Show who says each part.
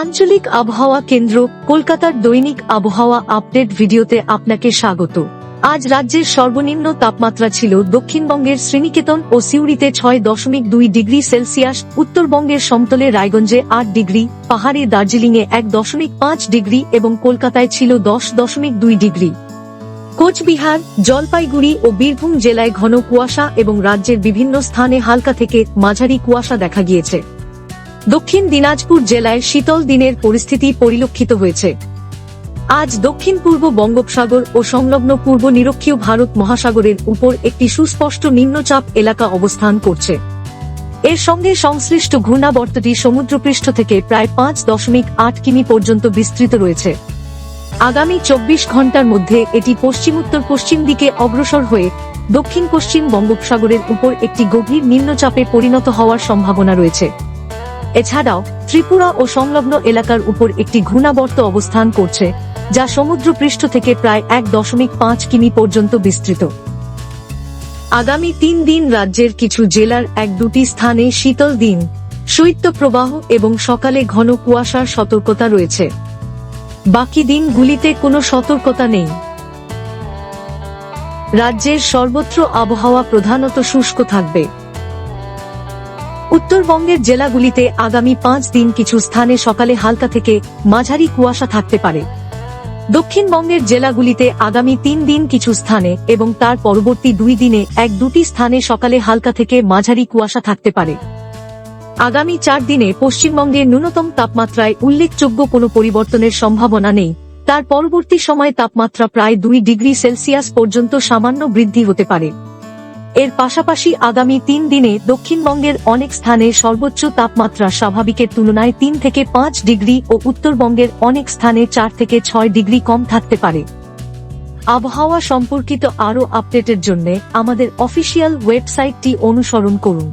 Speaker 1: আঞ্চলিক আবহাওয়া কেন্দ্র কলকাতার দৈনিক আবহাওয়া আপডেট ভিডিওতে আপনাকে স্বাগত। আজ রাজ্যের সর্বনিম্ন তাপমাত্রা ছিল দক্ষিণবঙ্গের শ্রীনিকেতন ও সিউড়িতে 6.2 ডিগ্রি সেলসিয়াস, উত্তরবঙ্গের সমতলে রায়গঞ্জে 8 ডিগ্রি, পাহাড়ে দার্জিলিংয়ে 1.5 ডিগ্রি এবং কলকাতায় ছিল 10.2 ডিগ্রি। কোচবিহার, জলপাইগুড়ি ও বীরভূম জেলায় ঘন কুয়াশা এবং রাজ্যের বিভিন্ন স্থানে হালকা থেকে মাঝারি কুয়াশা দেখা গিয়েছে। দক্ষিণ দিনাজপুর জেলায় শীতল দিনের পরিস্থিতি পরিলক্ষিত হয়েছে। আজ দক্ষিণ পূর্ব বঙ্গোপসাগর ও সংলগ্ন পূর্ব নিরক্ষীয় ভারত মহাসাগরের উপর একটি সুস্পষ্ট নিম্নচাপ এলাকা অবস্থান করছে। এর সঙ্গে সংশ্লিষ্ট ঘূর্ণাবর্তটি সমুদ্রপৃষ্ঠ থেকে প্রায় 5.8 কিমি পর্যন্ত বিস্তৃত রয়েছে। আগামী 24 ঘন্টার মধ্যে এটি পশ্চিমোত্তর পশ্চিম দিকে অগ্রসর হয়ে দক্ষিণ পশ্চিম বঙ্গোপসাগরের উপর একটি গভীর নিম্নচাপে পরিণত হওয়ার সম্ভাবনা রয়েছে। এছাড়াও ত্রিপুরা ও সংলগ্ন এলাকার উপর একটি ঘূর্ণাবর্ত অবস্থান করছে, যা সমুদ্রপৃষ্ঠ থেকে প্রায় 1.5 কিমি পর্যন্ত বিস্তৃত। আগামী 3 দিন রাজ্যের কিছু জেলার 1-2টি স্থানে শীতল দিন, শৈত্যপ্রবাহ এবং সকালে ঘন কুয়াশার সতর্কতা রয়েছে। বাকি দিনগুলিতে কোনো সতর্কতা নেই। রাজ্যের সর্বত্র আবহাওয়া প্রধানত শুষ্ক থাকবে। উত্তরবঙ্গের জেলাগুলিতে আগামী 5 দিন কিছু স্থানে সকালে হালকা থেকে মাঝারি কুয়াশা থাকতে পারে। দক্ষিণবঙ্গের জেলাগুলিতে আগামী 3 দিন কিছু স্থানে এবং তার পরবর্তী 2 দিনে 1-2টি স্থানে সকালে হালকা থেকে মাঝারি কুয়াশা থাকতে পারে। আগামী 4 দিনে পশ্চিমবঙ্গের ন্যূনতম তাপমাত্রায় উল্লেখযোগ্য কোনো পরিবর্তনের সম্ভাবনা নেই। তার পরবর্তী সময়ে তাপমাত্রা প্রায় 2 ডিগ্রি সেলসিয়াস পর্যন্ত সামান্য বৃদ্ধি হতে পারে। এর পাশাপাশি আগামী 3 দিনে দক্ষিণবঙ্গের অনেক স্থানে সর্বোচ্চ তাপমাত্রা স্বাভাবিকের তুলনায় 3 থেকে 5 ডিগ্রি ও উত্তরবঙ্গের অনেক স্থানে 4 থেকে 6 ডিগ্রি কম থাকতে পারে। আবহাওয়া সম্পর্কিত আরও আপডেটের জন্য আমাদের অফিসিয়াল ওয়েবসাইটটি অনুসরণ করুন।